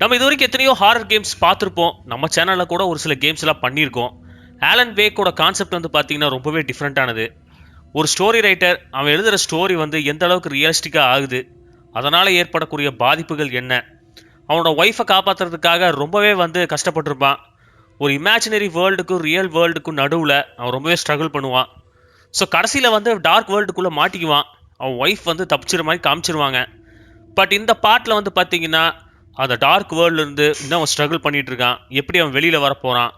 நம்ம இது வரைக்கும் எத்தனையோ ஹாரர் கேம்ஸ் பார்த்துருப்போம். நம்ம சேனலில் கூட ஒரு சில கேம்ஸ் எல்லாம் பண்ணியிருக்கோம். ஆலன் வேக்கோட கான்செப்ட் வந்து பார்த்தீங்கன்னா ரொம்பவே டிஃப்ரெண்ட்டானது. ஒரு ஸ்டோரி ரைட்டர் அவன் எழுதுகிற ஸ்டோரி வந்து எந்த அளவுக்கு ரியலிஸ்டிக்காக ஆகுது, அதனால் ஏற்படக்கூடிய பாதிப்புகள் என்ன, அவனோட ஒய்ஃபை காப்பாற்றுறதுக்காக ரொம்பவே வந்து கஷ்டப்பட்டிருப்பான். ஒரு இமேஜினரி வேர்ல்டுக்கும் ரியல் வேர்ல்டுக்கும் நடுவில் அவன் ரொம்பவே ஸ்ட்ரகிள் பண்ணுவான். ஸோ கடைசியில் வந்து டார்க் வேர்ல்டுக்குள்ளே மாட்டிக்குவான். அவன் ஒய்ஃப் வந்து தப்பிச்சிற மாதிரி காமிச்சிருவாங்க. பட் இந்த பாட்டில் வந்து பார்த்தீங்கன்னா அந்த டார்க் வேர்ல்ட்லேருந்து இன்னும் அவன் ஸ்ட்ரகிள் பண்ணிகிட்டு இருக்கான். எப்படி அவன் வெளியில் வரப்போகிறான்.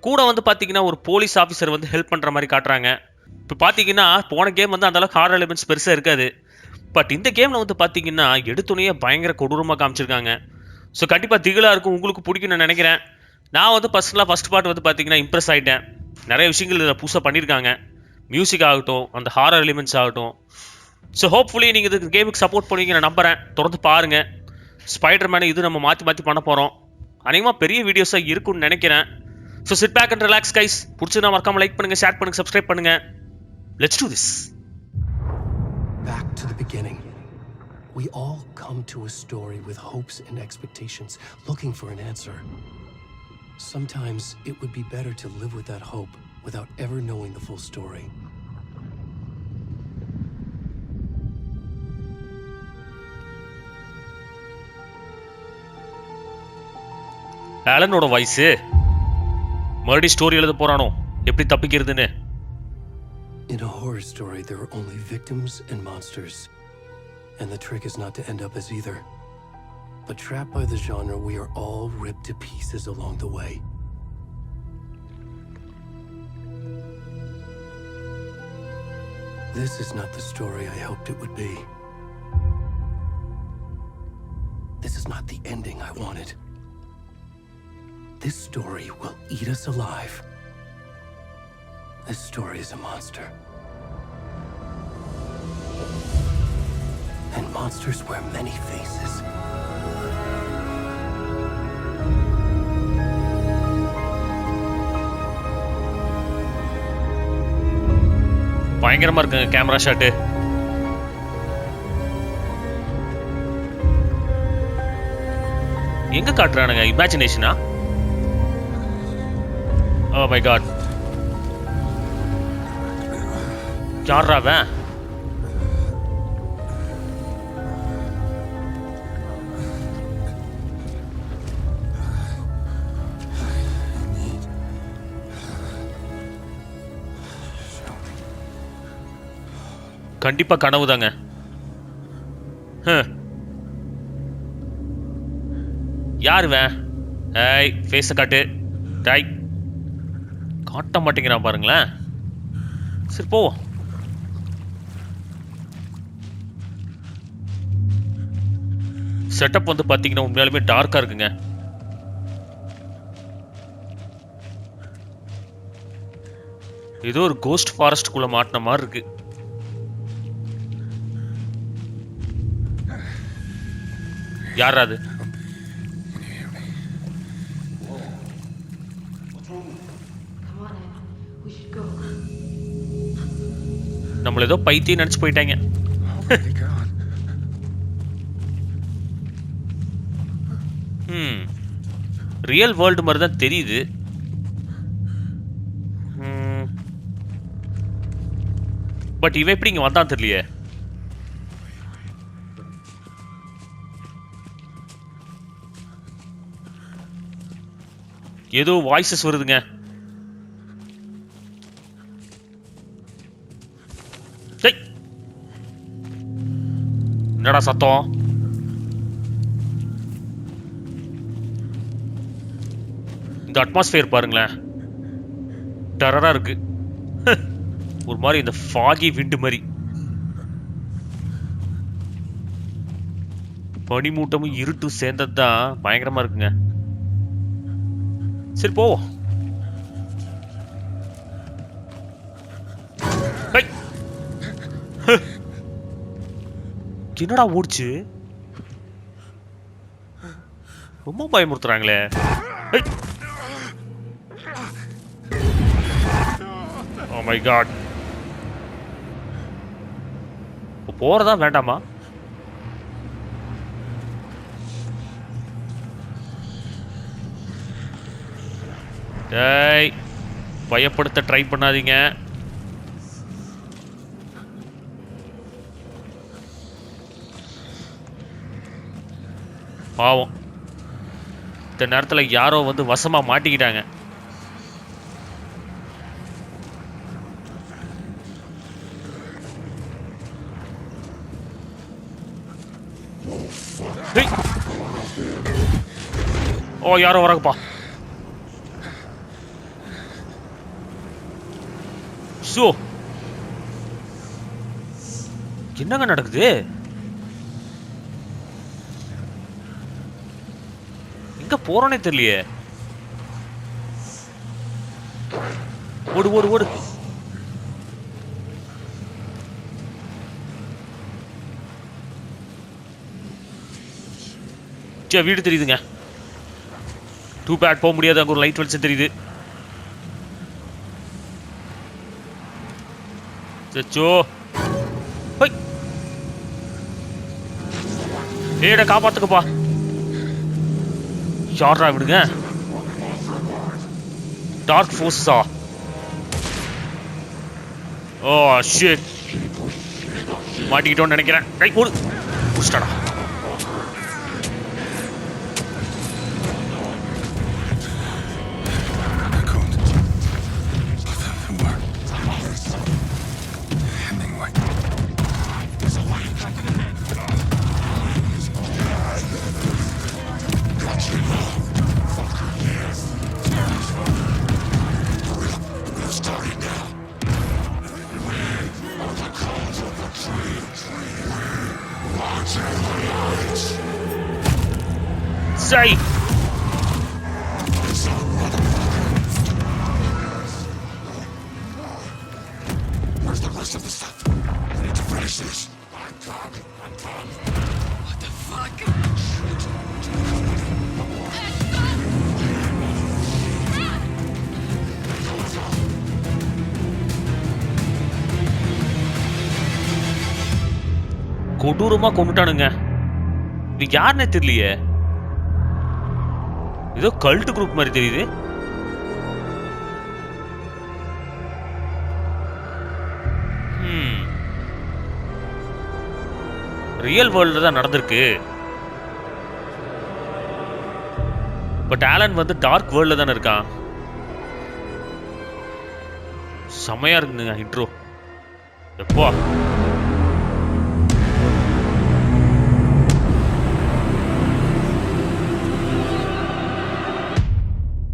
கூட வந்து பார்த்தீங்கன்னா ஒரு போலீஸ் ஆஃபீஸர் வந்து ஹெல்ப் பண்ணுற மாதிரி காட்டுறாங்க. இப்போ பார்த்தீங்கன்னா போன கேம் வந்து அந்தளவுக்கு ஹாரர் எலிமெண்ட்ஸ் பெருசாக இருக்காது. பட் இந்த கேமில் வந்து பார்த்தீங்கன்னா எடுத்துனையே பயங்கர கொடூரமாக காமிச்சிருக்காங்க. ஸோ கண்டிப்பாக திகிலாக இருக்கும், உங்களுக்கு பிடிக்கும்னு நான் நினைக்கிறேன். நான் வந்து ஃபஸ்ட் பார்ட் வந்து பார்த்தீங்கன்னா இம்ப்ரெஸ் ஆகிட்டேன். நிறைய விஷயங்கள் இதில் புதுசாக பண்ணியிருக்காங்க. மியூசிக் ஆகட்டும், அந்த ஹாரர் எலிமெண்ட்ஸ் ஆகட்டும். ஸோ ஹோப்ஃபுல்லி நீங்கள் இது கேமுக்கு சப்போர்ட் பண்ணுவீங்க நான் நம்புகிறேன். தொடர்ந்து பாருங்கள். ஸ்பைடர் மேனை இது நம்ம மாற்றி மாற்றி பண்ண போகிறோம். அநேகமாக பெரிய வீடியோஸாக இருக்கும்னு நினைக்கிறேன். So sit back and relax guys. பிடிச்சதுனா மறக்காமல் லைக் பண்ணுங்கள், ஷேர் பண்ணுங்கள், சப்ஸ்கிரைப் பண்ணுங்கள். Let's do this. Back to the beginning. We all come to a story with hopes and expectations, looking for an answer. Sometimes it would be better to live with that hope without ever knowing the full story. ஆலனோட voice மறுபடி story எழுத போறானோ எப்படி தப்பிக்கிறதுன்னு. In a horror story, there are only victims and monsters. And the trick is not to end up as either. But trapped by the genre, we are all ripped to pieces along the way. This is not the story I hoped it would be. This is not the ending I wanted. This story will eat us alive. This story is a monster. And monsters wear many faces. பயங்கரமா இருக்குங்க camera shot. எங்க காட்டுறானுங்க? இமேஜினேஷனா? Oh my god. யாரா அவன்? கண்டிப்பா கனவுதாங்க. யார் இவன்? ஏய் ஃபேஸை காட்டு. டாய் காட்ட மாட்டேங்கிறான் பாருங்களேன். சரி போவோம். செட்டப் வந்து பார்த்தீங்கன்னா உண்மையாலுமே டார்க்காக இருக்குங்க. ஏதோ ஒரு கோஸ்ட் ஃபாரஸ்ட்குள்ள மாட்டின மாதிரி இருக்கு. யாரா அது? நம்மள ஏதோ பைத்தியம் நினைச்சு போயிட்டாங்க. ரியல் வேர்ல்டு மாதிரி தான் தெரியுது. பட் இவன் எப்படி இங்க வந்தான் தெரியலையே. ஏதோ வாய்ஸஸ் வருதுங்க. என்னடா சத்தம்? இந்த அட்மாஸ்பியர் பாருங்களேன், டெரரா இருக்கு. ஒரு மாதிரி இந்த ஃபாகி விண்டு மாதிரி. பனிமூட்டமும் இருட்டும் சேர்ந்தது தான் பயங்கரமா இருக்குங்க. சரி போவோம். என்னடா ஓடிச்சு? ரொம்ப பயமுறுத்துறாங்களே. Oh my god. போறதா வேண்டாமா? டேய் பயப்படுத்த ட்ரை பண்ணாதீங்க. பாவம் இந்த நேரத்தில் யாரோ வந்து வசமா மாட்டிக்கிட்டாங்க. ஓ யாரோ வராங்கப்பா. ஷோ என்னங்க நடக்குது? எங்க போறோனே தெரியலையே. ஓடு ஓடு ஓடு. வீடு தெரியுதுங்க. டூ பேட் போக முடியாது. அங்க ஒரு லைட் வெளிச்சம் தெரியுது. சச்சோ ஏட காப்பாத்துக்கப்பா. யாரா விடுங்க. டார்க் ஃபோர்ஸா? ஓ ஷிட் மாட்டிக்கிட்டோன்னு நினைக்கிறேன். கை ஓடு புடிச்சிட்டாடா. Say. Where's the rest of the stuff? I need to finish this. I'm done. What the fuck? கொடூரமா கொண்டுட்டானுங்க. இது யாருன்னே தெரியலையே. ஏதோ கல்ட் குரூப் மாதிரி தெரியுது. ரியல் வேர்ல்ட்ல தான் நடந்திருக்கு. பட் ஆலன் வந்து டார்க் வேர்ல்ட்ல தானே இருக்கான். செமையா இருக்குங்க இன்ட்ரோ. எப்போ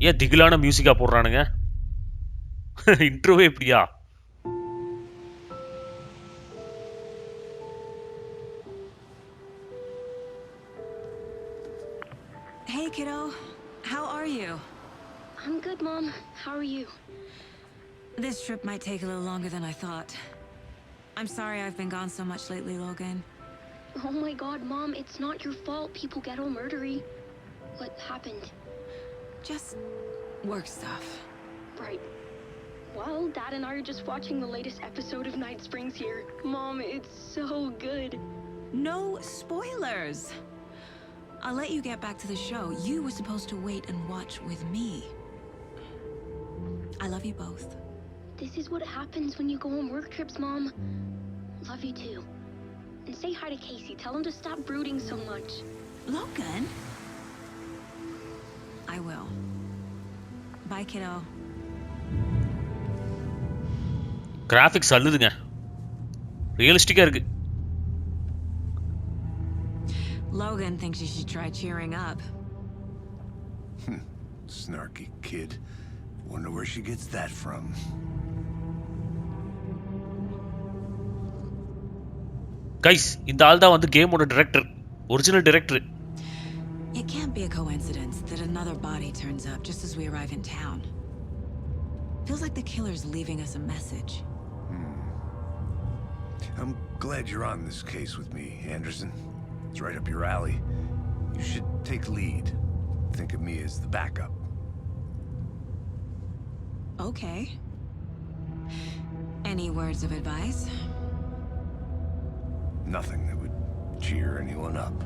ஏன் திகிலான மியூசிக்கா போடுறானுங்க? இன்ட்ரோவே எப்படியா? Hey kiddo, how are you? I'm good, Mom. How are you? This trip might take a little longer than I thought. I'm sorry I've been gone so much lately, Logan. Oh my god, Mom, it's not your fault people get all murdery. What happened? Just work stuff. Right. Well, Dad and I are just watching the latest episode of Night Springs here. Mom, it's so good. No spoilers! I'll let you get back to the show. You were supposed to wait and watch with me. I love you both. This is what happens when you go on work trips, Mom. Love you too. And say hi to Casey. Tell him to stop brooding so much. Logan? I will. Bye, kiddo. Graphics அள்ளுதுங்க. ரியலிஸ்டிக்கா இருக்கு. Logan thinks you should try cheering up. Snarky kid. Wonder where she gets that from. Guys, இந்த ஆள் தான் வந்து கேமோட director, original director. It can't be a coincidence that another body turns up just as we arrive in town. Feels like the killer's leaving us a message. I'm glad you're on this case with me, Anderson. It's right up your alley. You should take lead. Think of me as the backup. Okay. Any words of advice? Nothing that would cheer anyone up.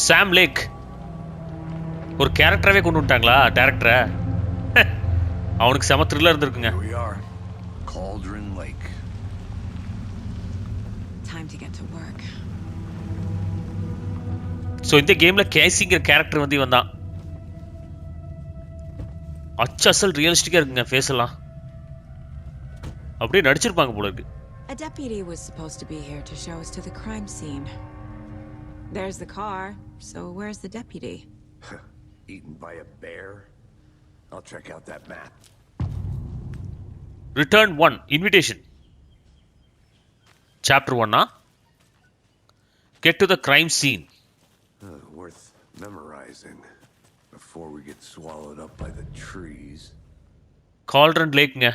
Sam Lake. ஒரு கேரக்டராகவே கொண்டு வந்துட்டாங்களா டேரக்டரை? அவனுக்கு செம thriller இருந்திருக்குங்க. Here we are. Cauldron Lake. Time to get to work. So இந்த கேமில் கேசிங்கிற character வந்து இவன் தான். அச்சல் ரியலிஸ்டிக்காக இருக்குங்க ஃபேஸ் எல்லாம். அப்படியே நடிச்சிருப்பாங்க போல இருக்கு. A deputy was supposed to be here to show us to the crime scene. There's the car, so where's the deputy? Eaten by a bear? I'll check out that map. Return 1 invitation. Chapter 1 Get to the crime scene. Worth memorizing before we get swallowed up by the trees. Cauldron Lake ங்க.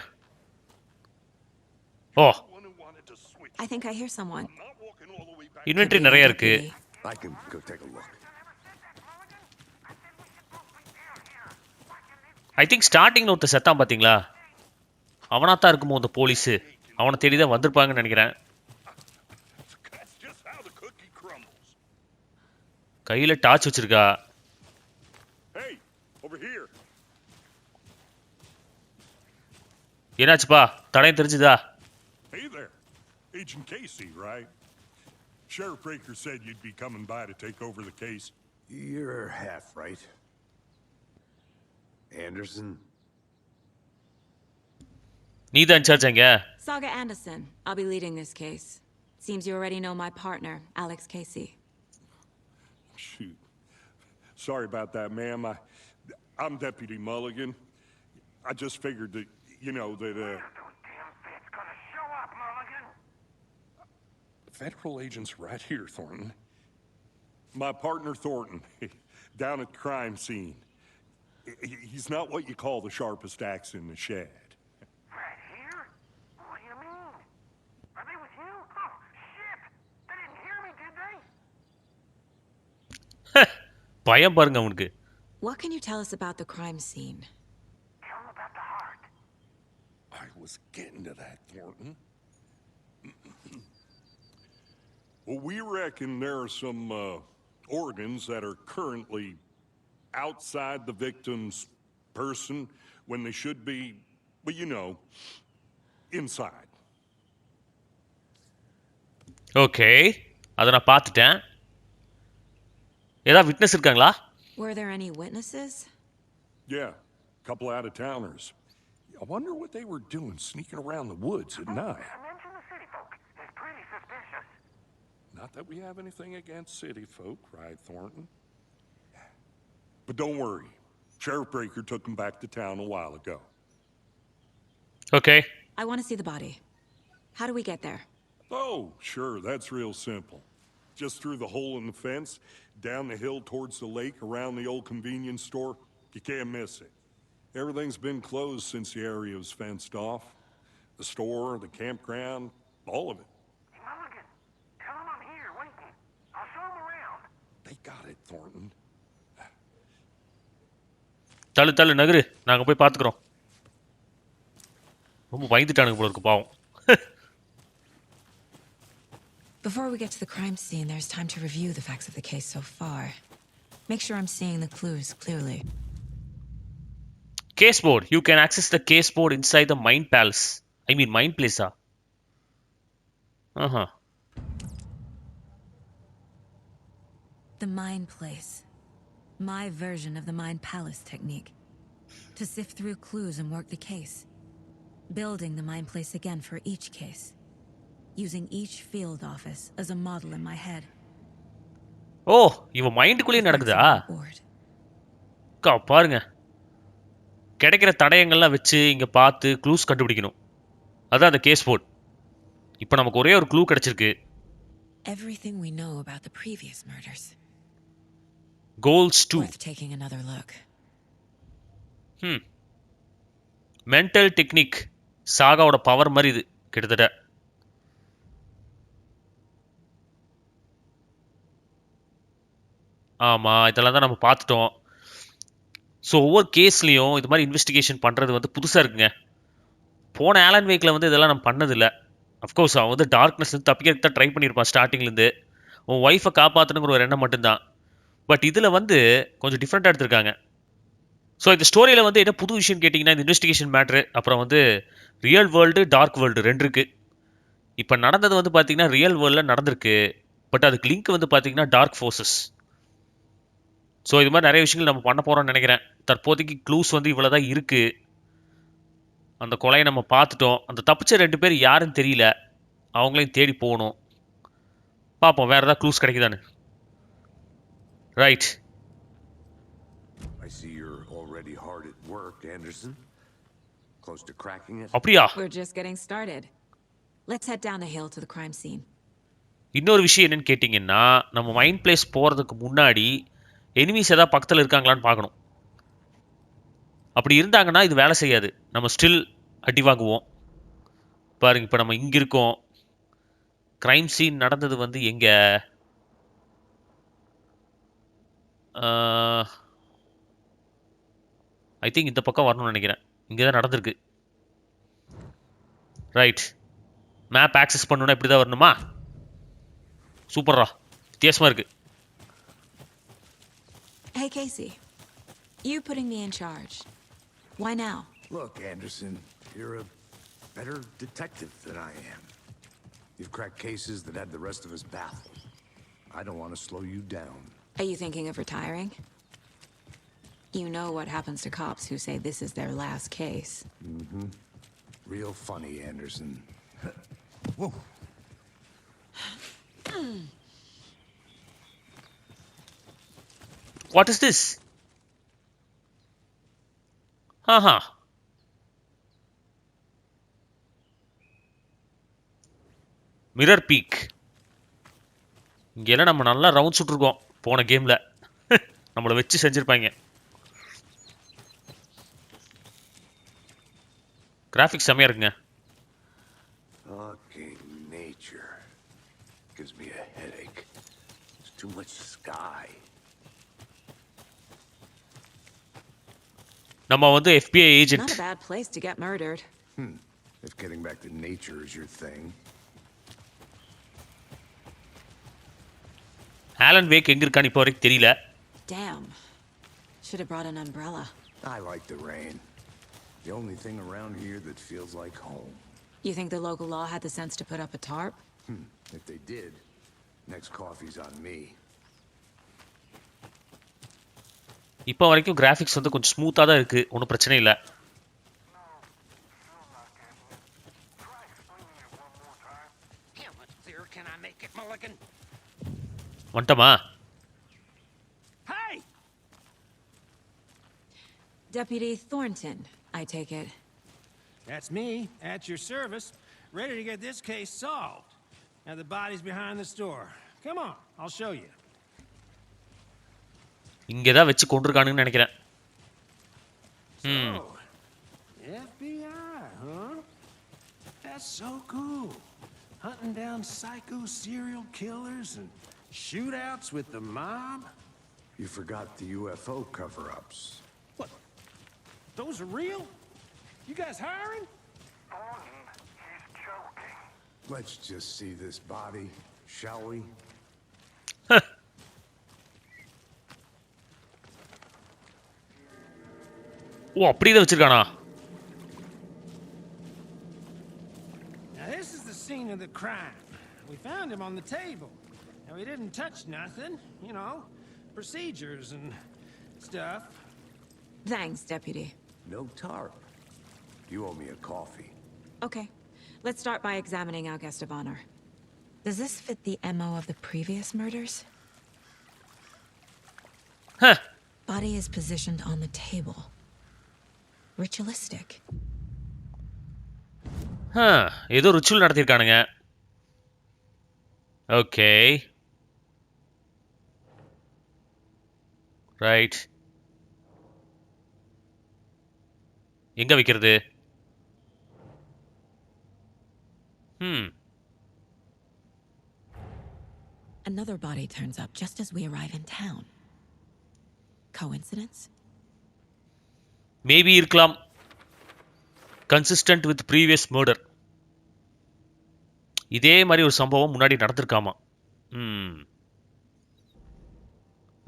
Oh. I think I hear someone. Inventory நிறைய இருக்கு. I can go take a look. I think starting ஒருத்த செத்தான் பாத்தீங்களா? அவனாத்தான் இருக்குமோ அந்த police. அவனை தேடி தான் வந்திருப்பாங்கன்னு நினைக்கிறேன். கையில டார்ச் வச்சிருக்கா. என்னாச்சுப்பா? தடயம் தெரிஞ்சுதா? Hey there. Agent Casey, right? Sheriff Breaker said you'd be coming by to take over the case. You're half right. Anderson? நீ தான் இன்சார்ஜாங்க? Saga Anderson. I'll be leading this case. Seems you already know my partner, Alex Casey. Shoot. Sorry about that, ma'am. I'm Deputy Mulligan. I just figured that, you know, that, Federal agent's right here, Thornton. My partner, Thornton, down at the crime scene. He's not what you call the sharpest axe in the shed. Right here? What do you mean? Are they with you? Oh, shit! They didn't hear me, did they? பயம் பாருங்க அவனுக்கு. What can you tell us about the crime scene? Tell them about the heart. I was getting to that, Thornton. Well, we reckon there are some organs that are currently outside the victim's person when they should be, well, you know, inside. Okay. அதை நான் பார்த்துட்டேன். ஏதாவது witness இருக்காங்களா? Were there any witnesses? Yeah, a couple out-of-towners. I wonder what they were doing sneaking around the woods at night. I mentioned the city folk. It's pretty suspicious. Not that we have anything against city folk, right, Thornton? But don't worry. Sheriff Breaker took them back to town a while ago. Okay. I want to see the body. How do we get there? Oh, sure, that's real simple. Just through the hole in the fence, down the hill towards the lake, around the old convenience store. You can't miss it. Everything's been closed since the area was fenced off. The store, the campground, all of it. Hey, Mulligan, tell them I'm here waiting. I'll show them around. They got it, Thornton. தள்ளு நகரு. நாங்கள் போய் பார்த்துக்குறோம். ரொம்ப பயந்துட்டானுங்க போல இருக்கு பாவம். Before we get to the crime scene, there's time to review the facts of the case so far. Make sure I'm seeing the clues clearly. Case board. You can access the case board inside the Mind Palace. I mean Mind Place. Uh-huh. The Mind Place. My version of the Mind Palace technique. To sift through clues and work the case. Building the Mind Place again for each case. Using each field office as a model in my head. ஓ, இவன் மைண்டுக்குள்ளேயே நடக்குதா? Board. பாருங்க. கிடைக்கிற தடயங்கள்லாம் வச்சு இங்க பார்த்து clues கண்டுபிடிக்கணும். அதான் அந்த கேஸ் போர்ட். இப்போ நமக்கு ஒரே ஒரு க்ளூ கிடைச்சிருக்கு. Everything we know about the previous murders. Goals 2. Worth taking another look. Mental technique. சாகாவோட பவர் மாதிரி இது கிட்டத்தட்ட. ஆமாம், இதெல்லாம் தான் நம்ம பார்த்துட்டோம். ஸோ ஒவ்வொரு கேஸ்லேயும் இது மாதிரி இன்வெஸ்டிகேஷன் பண்ணுறது வந்து புதுசாக இருக்குங்க. போன ஆலன் வேக்கில் வந்து இதெல்லாம் நம்ம பண்ணதில்லை. அஃப்கோர்ஸ் அவன் வந்து டார்க்னஸ் தப்பிக்கிறதுக்கு தான் ட்ரை பண்ணியிருப்பான் ஸ்டார்டிங்லேருந்து. உன் ஒய்ஃபை காப்பாற்றணுங்கிற ஒரு எண்ணம் மட்டும்தான். பட் இதில் வந்து கொஞ்சம் டிஃப்ரெண்ட்டாக எடுத்திருக்காங்க. ஸோ இந்த ஸ்டோரியில் வந்து என்ன புது விஷயம் கேட்டிங்கன்னா, இந்த இன்வெஸ்டிகேஷன் மேட்ரு, அப்புறம் வந்து ரியல் வேர்ல்டு, டார்க் வேர்ல்டு 2 இருக்கு. இப்போ நடந்தது வந்து பார்த்தீங்கன்னா ரியல் வேர்ல்டில் நடந்திருக்கு. பட் அதுக்கு லிங்க் வந்து பார்த்தீங்கன்னா டார்க் ஃபோர்ஸஸ். ஸோ இது மாதிரி நிறைய விஷயங்கள் நம்ம பண்ண போகிறோம்னு நினைக்கிறேன். தற்போதைக்கு க்ளூஸ் வந்து இவ்வளோ தான் இருக்குது. அந்த கொலையை நம்ம பார்த்துட்டோம். அந்த தப்பிச்ச 2 பேர் யாருன்னு தெரியல. அவங்களையும் தேடி போகணும். பார்ப்போம் வேறு ஏதாவது க்ளூஸ் கிடைக்குதான்னு. Right. I see you're already hard at work, Anderson. Close to cracking it? அப்படியா? We're just getting started. Let's head down the hill to the crime scene. இன்னொரு விஷயம் என்னன்னு கேட்டிங்கன்னா, நம்ம மைண்ட் பிளேஸ் போகிறதுக்கு முன்னாடி எனிமீஸ் ஏதாவது பக்கத்தில் இருக்காங்களான்னு பார்க்கணும். அப்படி இருந்தாங்கன்னா இது வேலை செய்யாது. நம்ம ஸ்டில் அடி வாங்குவோம். பாருங்க, இப்போ நம்ம இங்கே இருக்கோம். கிரைம் சீன் நடந்தது வந்து எங்கே? ஐ திங்க் இந்த பக்கம் வரணும்னு நினைக்கிறேன். இங்கே தான் நடந்திருக்கு. ரைட். மேப் ஆக்சஸ் பண்ணணுன்னா இப்படி தான் வரணுமா? சூப்பர்ரா, வித்தியாசமாக இருக்கு. Hey, Casey. You putting me in charge. Why now? Look, Anderson, you're a better detective than I am. You've cracked cases that had the rest of us baffled. I don't want to slow you down. Are you thinking of retiring? You know what happens to cops who say this is their last case. Mm-hmm. Real funny, Anderson. Whoa. What is this? Haha. Mirror peak. இங்கெல்லாம் நம்ம நல்லா round சுட்டுருக்கோம் போன கேமில். நம்மளை வச்சு செஞ்சுருப்பாங்க. Graphics செம்மையாக இருக்குங்க. Fucking nature. Gives me a headache. There's too much sky. நம்ம வந்து FBI agent. Not a bad place to get murdered. If getting back to nature is your thing. Alan Wake எங்க இருக்கான்னு இப்போ வரைக்கும் தெரியல. Damn. Should have brought an umbrella. I like the rain. The only thing around here that feels like home. You think the local law had the sense to put up a tarp? If they did, next coffee's on me. இப்போ வரைக்கும் graphics வந்து கொஞ்சம் ஸ்மூத்தாக தான் இருக்குது. ஒன்றும் பிரச்சனை இல்லை. வந்துட்டோமா? Hey! Deputy Thornton, I take it. That's me, at your service, ready to get this case solved. Now the body's behind the store. Come on, I'll show you. இங்கே தான் வச்சு கொண்டிருக்கானுங்கன்னு நினைக்கிறேன். So, FBI, huh? That's so cool. Hunting down psycho serial killers and shootouts with the mob. You forgot the UFO cover-ups. What? Those are real? You guys hiring? Thornton, he's joking. Let's just see this body, shall we? ஓ, அப்படியே தான் வச்சிருக்கானா? Now this is the scene of the crime. We found him on the table. And we didn't touch nothing, you know, procedures and stuff. Thanks, Deputy. No tarp. You owe me a coffee. Okay, let's start by examining our guest of honor. Does this fit the MO of the previous murders? Huh. Body is positioned on the table. Ritualistic. ஏதோ ritual நடத்தியிருக்கானுங்க. Okay, right. எங்க வைக்கிறது? Another body turns up just as we arrive in town. Coincidence? Maybe இருக்கலாம். Consistent with previous murder. இதே மாதிரி ஒரு சம்பவம் முன்னாடி நடந்திருக்காமா.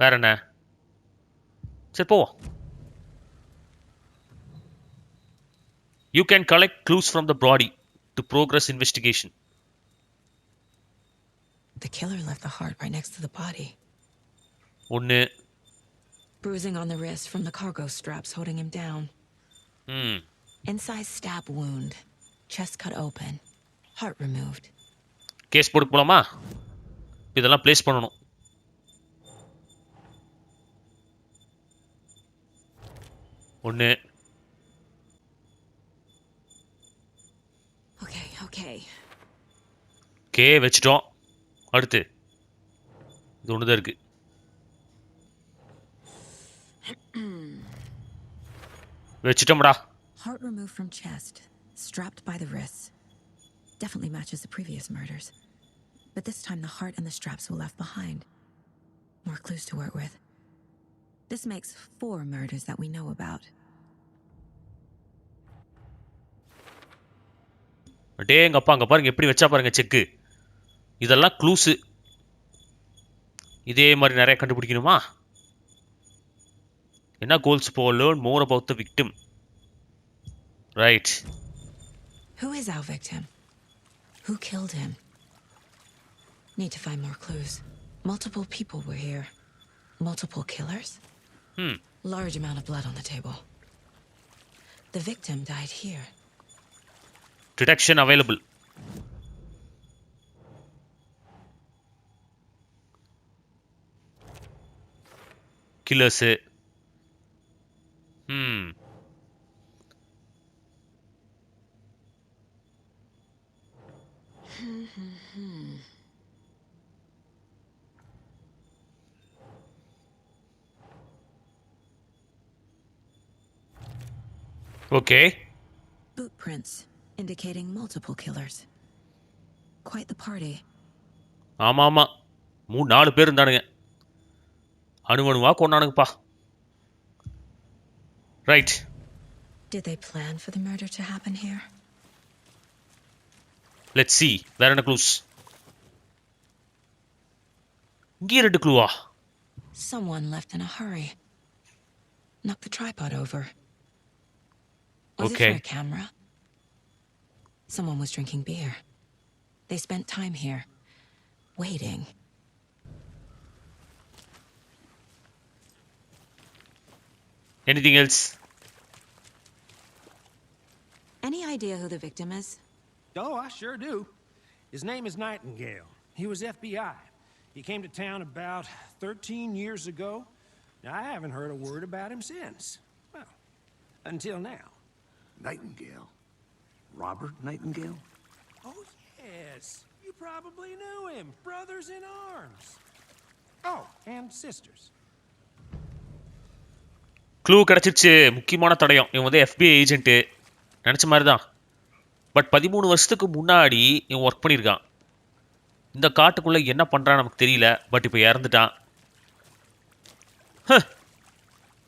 வேற என்ன? சரி போவோம். You can collect clues from the body to progress investigation. The killer left the heart right next to the body. ஒன்று. Bruising on the wrist from the cargo straps holding him down. ம். Incised stab wound. Chest cut open. Heart removed. Case போட்டு போலாமா? இதெல்லாம் place பண்ணணும். ஒன்று. Okay. K வச்சிட்டோம். அடுத்து இது ஒன்று தான் இருக்கு. வச்சிட்டோம்டா. Heart removed from chest, strapped by the wrists. Definitely matches the previous murders. But this time the heart and the straps were left behind. More clues to work with. This makes 4 murders that we know about. அடே எங்க அப்பா அங்க பாருங்க எப்படி வச்சா பாருங்க செக்கு. இதெல்லாம் clues. இதே மாதிரி நிறைய கண்டுபிடிக்கணுமா? என்ன goals for learn more about the victim. Right. Who is our victim? Who killed him? Need to find more clues. Multiple people were here. Multiple killers? Large amount of blood on the table. The victim died here. Detection available. Killers. Okay. Boot prints indicating multiple killers. Quite the party. ஆமா 4 பேர் இருந்தானுங்க. அணுவா கொண்டானுங்கப்பா. Right. Did they plan for the murder to happen here? Let's see. வேற என்ன clues? இங்கே 2 க்ளூவா? Someone left in a hurry. Knocked the tripod over. Was Okay. it for a camera? Someone was drinking beer. They spent time here, waiting. Anything else? Any idea who the victim is? Oh, I sure do. His name is Nightingale. He was FBI. He came to town about 13 years ago. Now, I haven't heard a word about him since. Well, until now. Nightingale? Robert Nightingale? Oh, yes. You probably knew him. Brothers in arms. Oh, and sisters. Clue கிடச்சிருச்சு. முக்கியமான தடயம். இவன் வந்து FBI agent. நினச்ச மாதிரி தான். But 13 வருஷத்துக்கு முன்னாடி இவன் ஒர்க் பண்ணியிருக்கான். இந்த காட்டுக்குள்ளே என்ன பண்ணுறான்னு நமக்கு தெரியல. பட் இப்போ இறந்துட்டான்.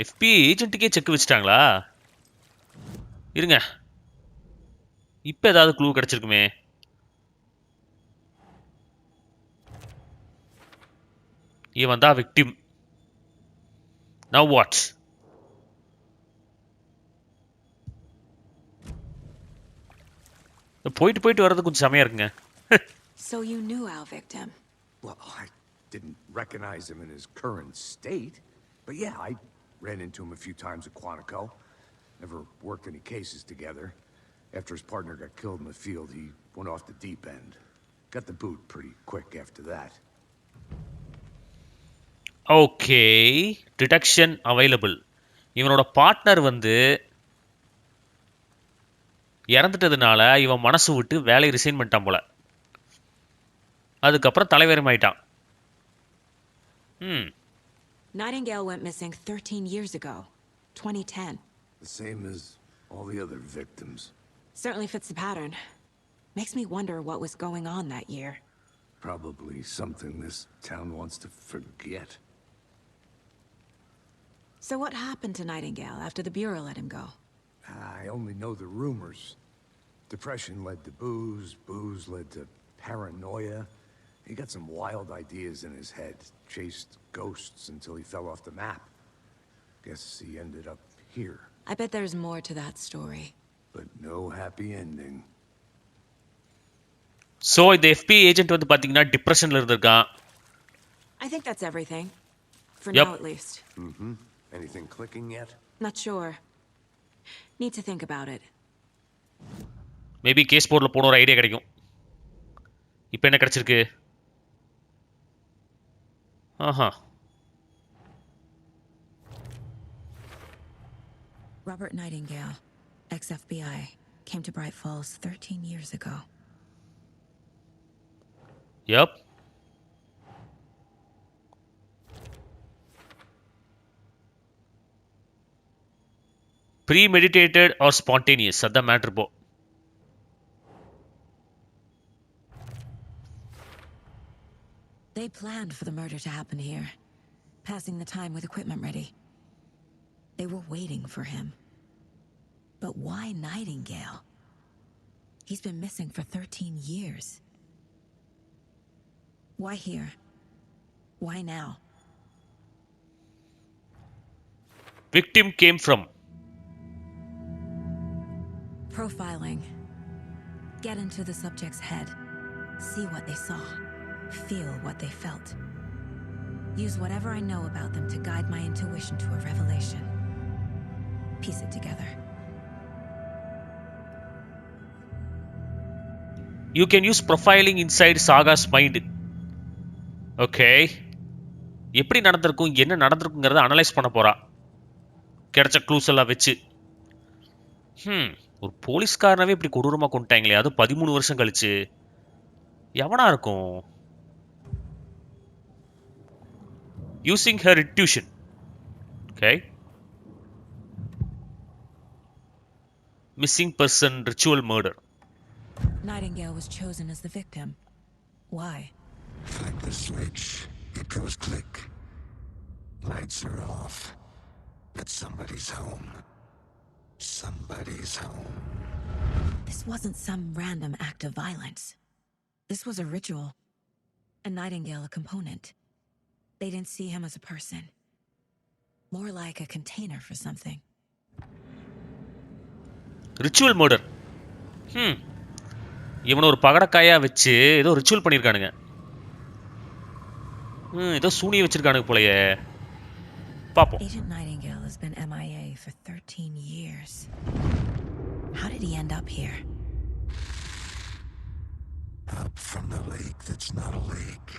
FBI ஏஜென்ட்டுக்கே check வச்சுட்டாங்களா? இருங்க. இப்போ ஏதாவது க்ளூ கிடச்சிருக்குமே. இவன் தான் விக்டிம். Now what? போயிட்டு வர்றது கொஞ்சம் செமையா இருக்குங்க. So you knew our victim? Well, I didn't recognize him in his current state. But yeah, I ran into him a few times at Quantico. Never worked any cases together. After his partner got killed in the field, he went off the deep end. Got the boot pretty quick after that. Okay. Detection available. இவனோட partner வந்து இறந்துட்டதுனால இவன் மனசு விட்டு வேலையை resign பண்ணிட்டான் போல. அதுக்கப்புறம் தலைவரமாயிட்டான். Nightingale went missing 13 years ago, 2010. The same as all the other victims. Certainly fits the pattern. Makes me wonder what was going on that year. Probably something this town wants to forget. So what happened to Nightingale after the Bureau let him go? I only know the rumors. Depression led to booze, booze led to paranoia, He got some wild ideas in his head. Chased ghosts until he fell off the map. Guess he ended up here. I bet there's more to that story. But no happy ending. So இந்த FBI agent வந்து பார்த்தீங்கன்னா டிப்ரெஷனில் இருந்திருக்கான். I think that's everything. For Yep. now, at least. Mm-hmm. Anything clicking yet? Not sure. Need to think about it. Maybe case போர்டில் போன ஒரு idea கிடைக்கும். இப்போ என்ன கிடைச்சிருக்கு? ஆஹா. Robert Nightingale, ex-FBI, came to Bright Falls 13 years ago. Yep. Premeditated or spontaneous? That's the matter, bo. They planned for the murder to happen here, passing the time with equipment ready. They were waiting for him. But why Nightingale? He's been missing for 13 years. Why here? Why now? Victim came from. Profiling. Get into the subject's head. See what they saw. Feel what they felt. Use whatever I know about them to guide my intuition to a revelation. Piece it together. You can use profiling inside Saga's mind. Okay. எப்படி நடந்திருக்கும் என்ன நடந்திருக்குங்கிறத analyse பண்ண போறா. கிடைச்ச clues எல்லாம் வச்சு. ஒரு போலீஸ்காரனவே இப்படி கொடூரமா கொண்டுட்டாங்களே, அது 13 வருஷம் கழிச்சு. எவனா இருக்கும்? Using her intuition. Okay. Missing person ritual murder. Nightingale was chosen as the victim. Why? Like the switch, it goes click. Lights are off. But somebody's home. Somebody's home. This wasn't some random act of violence. This was a ritual. And Nightingale a component. They didn't see him as a person. More like a container for something. Ritual murder. இவனை ஒரு பகடக்காயா வச்சு ஏதோ ritual பண்ணியிருக்கானுங்க. ஏதோ சூனிய வச்சிருக்கானுங்க போலயே. பாப்போம். Agent Nightingale has been MIA for 13 years. How did he end up here? Up from the lake that's not a lake.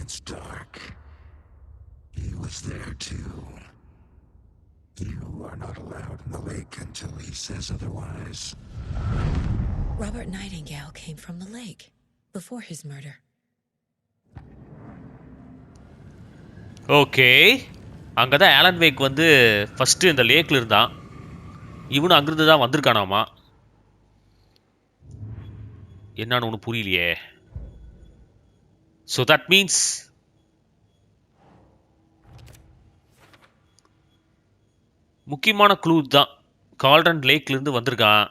It's dark. He was there too. You are not allowed in the lake until he says otherwise. Robert Nightingale came from the lake before his murder. Okay. அங்கதான் Alan wake வந்து first இந்த லேக்ல இருந்தான். இவனும் அங்கிருந்து தான் வந்திருக்கானாமா. என்னன்னு ஒன்றும் புரியலையே. ஸோ தட் மீன்ஸ் முக்கியமான க்ளூ தான். கால்டன் லேக்லேருந்து வந்திருக்கான்.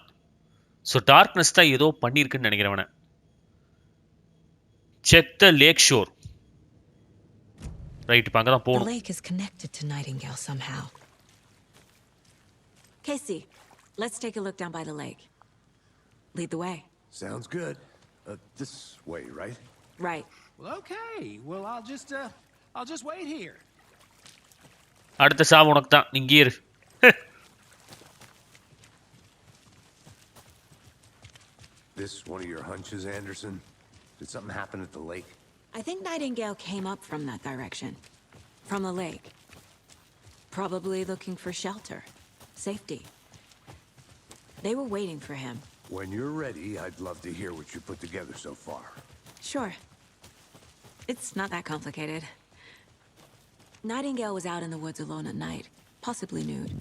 ஸோ டார்க்னஸ் தான் ஏதோ பண்ணியிருக்குன்னு நினைக்கிறவன. Check the lake shore. Right, இப்போ அங்கே தான் The போகணும். lake is connected to Nightingale somehow. Casey, let's take a look down by the lake. Lead the way. Sounds good. This way, right? Right. Well, okay. Well, I'll just wait here. அடுத்த சாவு உனக்கு தான். இங்கே இரு. This one of your hunches, Anderson? Did something happen at the lake? I think Nightingale came up from that direction. From the lake. Probably looking for shelter. Safety. They were waiting for him. When you're ready, I'd love to hear what you put together so far. Sure. It's not that complicated. Nightingale was out in the woods alone at night, possibly nude.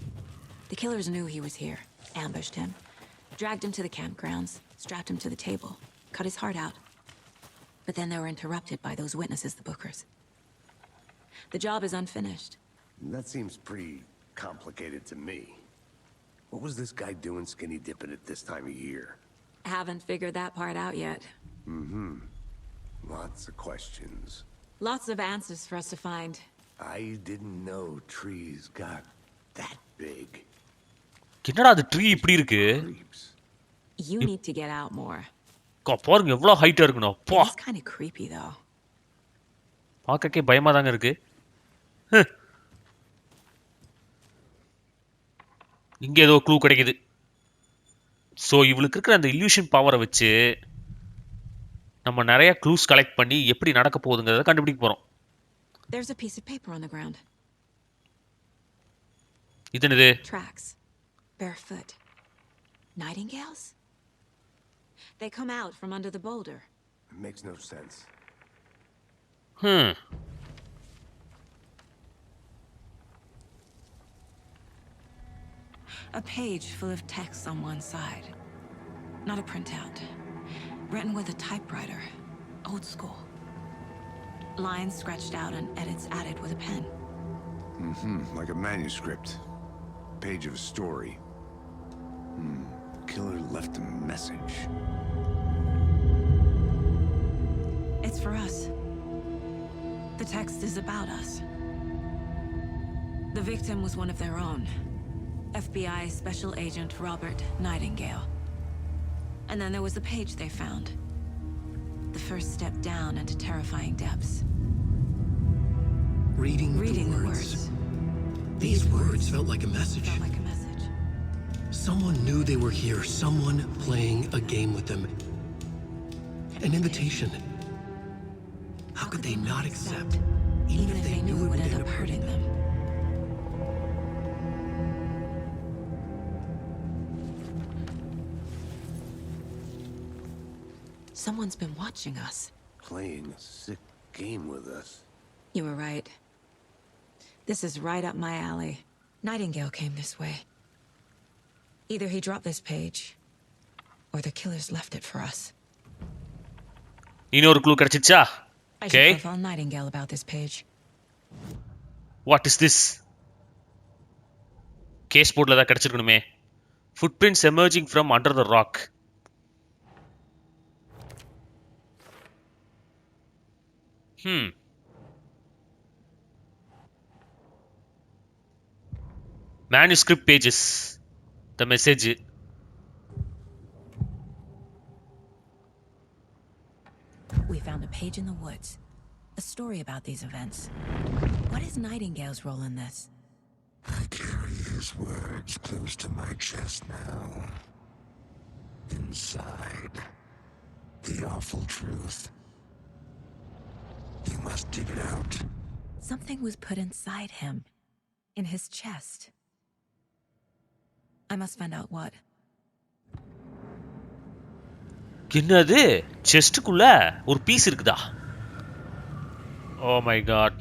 The killers knew he was here, ambushed him, dragged him to the campgrounds, strapped him to the table, cut his heart out. But then they were interrupted by those witnesses, the Bookers. The job is unfinished. That seems pretty complicated to me. What was this guy doing skinny dipping at this time of year? Haven't figured that part out yet. Lots of questions. Lots of answers for us to find. I didn't know trees got that big. என்னடா அது tree இப்படி இருக்கு? Creeps. You need to get out more. பாருங்க எவ்வளவு ஹைட்டா இருக்கணும். அப்பா It's kind of creepy though. பார்க்கக்கே பயமா தாங்க இருக்கு. இங்க ஏதோ க்ளூ கிடைக்குது. சோ இவளுக்கு இருக்கிற அந்த இல்யூஷன் பவரை வச்சு நம்ம நிறைய க்ளூஸ் கலெக்ட் பண்ணி எப்படி நடக்க போகுதுங்கிறத கண்டுபிடிக்க போறோம். There's a piece of paper on the ground. இது என்னது? Tracks. Barefoot. Nightingales? They come out from under the boulder. It makes no sense. A page full of text on one side. Not a printout. Written with a typewriter. Old school. Lines scratched out and edits added with a pen. Like a manuscript. Page of a story. Killer left a message. It's for us. The text is about us. The victim was one of their own. FBI Special Agent Robert Nightingale. And then there was the page they found. The first step down into terrifying depths. Reading the words. These words felt like a message. Someone knew they were here. Someone playing a game with them. An invitation. How could they not accept, even if they knew it would end up hurting them? Someone's been watching us. Playing a sick game with us. You were right. This is right up my alley. Nightingale came this way. Either he dropped this page, or the killers left it for us. இன்னொரு clue கிடைச்சிச்சா? I Okay. should profile Nightingale about this page. What is this? Case போர்ட்ல தான் கிடைச்சிருக்கணுமே. Footprints emerging from under the rock. Manuscript pages. The message. We found a page in the woods. A story about these events. What is Nightingale's role in this? I carry his words close to my chest now. Inside, the awful truth. You must dig it out. Something was put inside him. In his chest. I must find out what. என்னது? செஸ்டுக்குள்ள ஒரு piece இருக்குதா? Oh my God.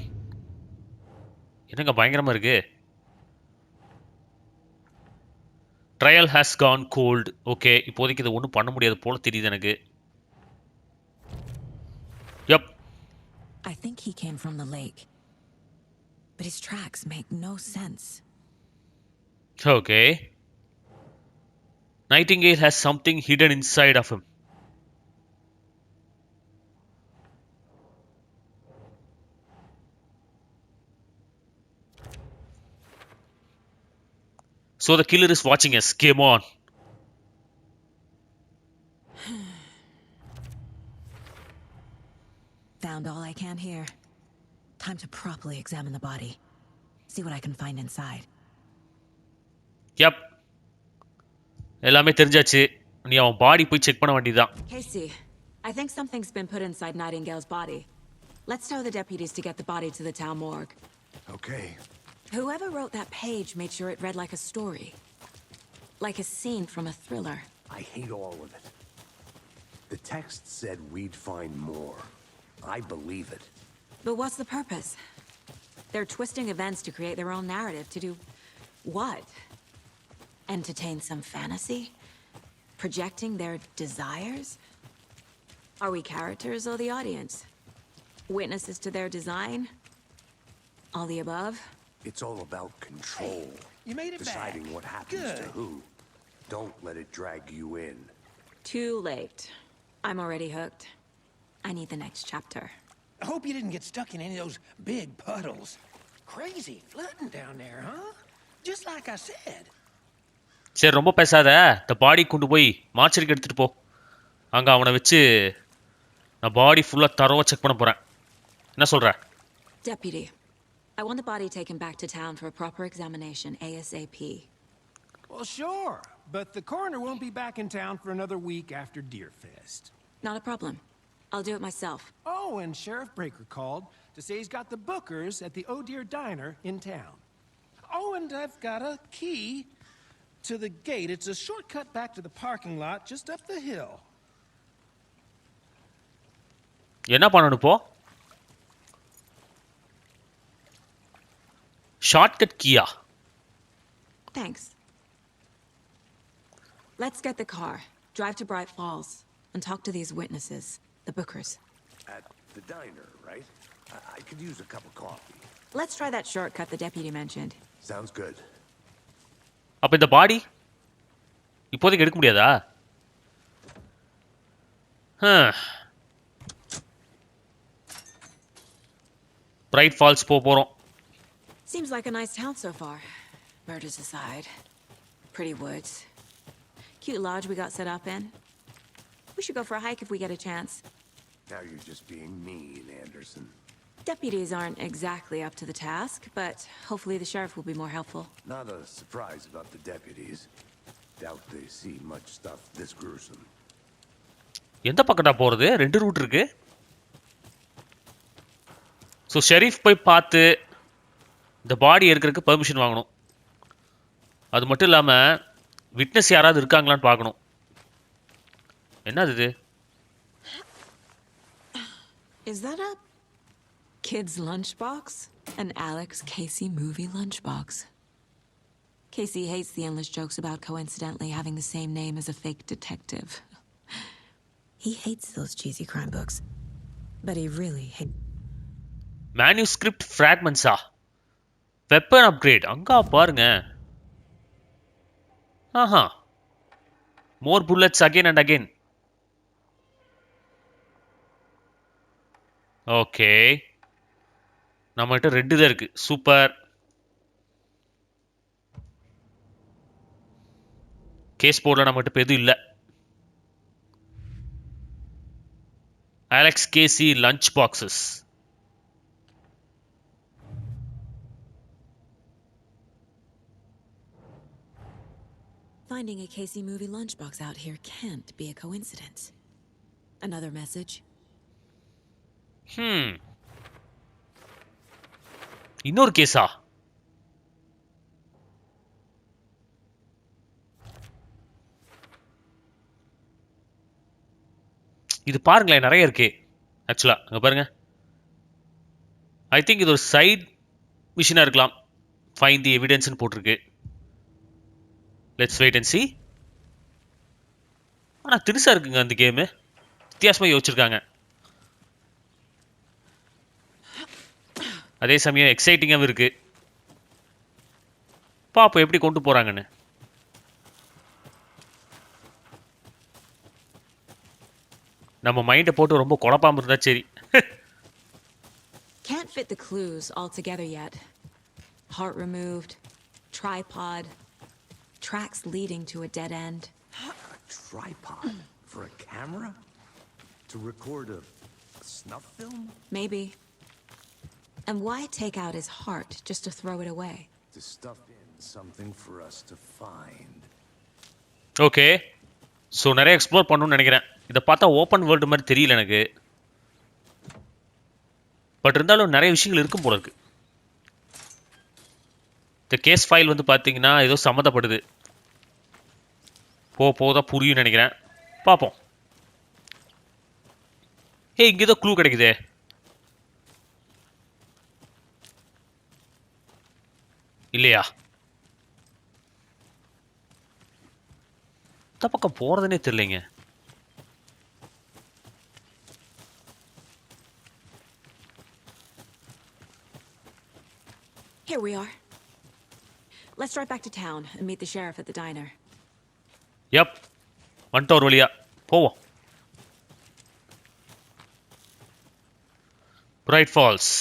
என்னங்க பயங்கரமா இருக்கு. Trail has gone cold. Okay, இப்போதைக்கு இதை ஒன்றும் பண்ண முடியாது போல தெரியுது எனக்கு. Yep. I think he came from the lake. But his tracks make no sense. Okay. Nightingale has something hidden inside of him. So the killer is watching us. Game on. Found all I can here. Time to properly examine the body. See what I can find inside. Yep. எல்லாமே தெரிஞ்சாச்சு. நீ அவன் பாடி போய் check பண்ண வேண்டியதுதான். Casey, I think something's been put inside Nightingale's body. Let's tell the deputies to get the body to the town morgue. Okay. Whoever wrote that page made sure it read like a story. Like a scene from a thriller. I hate all of it. The text said we'd find more. I believe it. But what's the purpose? They're twisting events to create their own narrative to do what? Entertain some fantasy? Projecting their desires? Are we characters or the audience? Witnesses to their design? All the above? It's all about control. You made it Deciding back. what happens to Good. who. Don't let it drag you in. Too late. I'm already hooked. I need the next chapter. I hope you didn't get stuck in any of those big puddles. Crazy flooding down there, huh? Just like I said. சரி ரொம்ப பேசாத. இந்த பாடி கொண்டு போய் மார்ச்சரிக்கு எடுத்துட்டு போ. அங்க அவனை வச்சு நான் பாடி ஃபுல்லா தரோவா செக் பண்ண போறேன். என்ன சொல்ற? Deputy, I want the body taken back to town for a proper examination ASAP. Well, sure, but the coroner won't be back in town for another week after Deerfest. Not a problem. I'll do it myself. Oh, and Sheriff Breaker called to say he's got the bookers at the Oh Dear Diner in town. Oh, and I've got a key to the gate. It's a shortcut back to the parking lot just up the hill. என்ன பண்ணணும் இப்போ? Shortcut கீயா? Thanks. Let's get the car, drive to Bright Falls, and talk to these witnesses, the bookers. At the diner, right? I could use a cup of coffee. Let's try that shortcut the deputy mentioned. Sounds good. அப்ப இந்த பாடி இப்போதைக்கு எடுக்க முடியாதா? Bright falls போறோம். Seems like a nice town so far. Murders aside. Pretty woods. Cute lodge we got set up in. We should go for a hike if we get a chance. Now you're just being mean, Anderson. Deputies aren't exactly up to the task, but hopefully the sheriff will be more helpful. Not a surprise about the deputies. Doubt they see much stuff this gruesome. எந்த பக்கடா போறது? ரெண்டு root இருக்கு. So Sharif போய் பார்த்து இந்த பாடி எடுக்கிறதுக்கு permission வாங்கணும். அது மட்டும் இல்லாமல் விட்னஸ் யாராவது இருக்காங்களான்னு பார்க்கணும். என்னது இது? Is that a kid's lunchbox? An Alex Casey movie lunchbox. Casey hates the endless jokes about coincidentally having the same name as a fake detective. He hates those cheesy crime books. But he really hates... manuscript ஃப்ராக்மெண்ட்ஸா? Weapon upgrade அங்கா பாருங்க. ஆஹா, more bullets again and again. Okay, நம்மகிட்ட ரெண்டு தான் இருக்கு. Super. Case போர்டில் நம்மகிட்ட இப்போ எதுவும் இல்லை. Alex Casey lunch boxes. Finding a Casey movie lunchbox out here can't be a coincidence. Another message? இன்னொரு கேஸா? இது பாருங்களேன், நிறைய இருக்கு. ஆக்சுவலா அங்க பாருங்க. ஐ திங்க் இது ஒரு சைட் மிஷினா இருக்கலாம். ஃபைண்ட் தி எவிடன்ஸ்னு போட்டிருக்கு. Let's wait and see. ஆனால் திரிசா இருக்குங்க அந்த கேமு. வித்தியாசமாக யோசிச்சிருக்காங்க. அதே சமயம் எக்ஸைட்டிங்காகவும் இருக்கு. பாப்போம் எப்படி கொண்டு போறாங்கன்னு. நம்ம மைண்டை போட்டு ரொம்ப குழப்பாம இருந்தா சரி. Can't fit the clues all together yet. Heart removed, tripod, tracks leading to a dead end. A tripod for a camera? To record a snuff film? Maybe. And why take out his heart just to throw it away? To stuff in something for us to find. Okay, so நிறைய explore பண்ணணும்னு நினைக்கிறேன். இதை பார்த்தா open world மாதிரி தெரியல எனக்கு. But இருந்தாலும் நிறைய விஷயங்கள் இருக்கும் போல இருக்கு. இந்த கேஸ் ஃபைல் வந்து பார்த்தீங்கன்னா ஏதோ சம்மந்தப்படுது. போதான் புரியும் நினைக்கிறேன். பார்ப்போம். இங்கே ஏதோ க்ளூ கிடைக்குதே. இல்லையா? இந்த பக்கம் போறதுனே தெரியலைங்க. Here we are. Let's drive back to town and meet the sheriff at the diner. Yep, வந்துட்டு ஒரு வழியா போவோம். Bright Falls.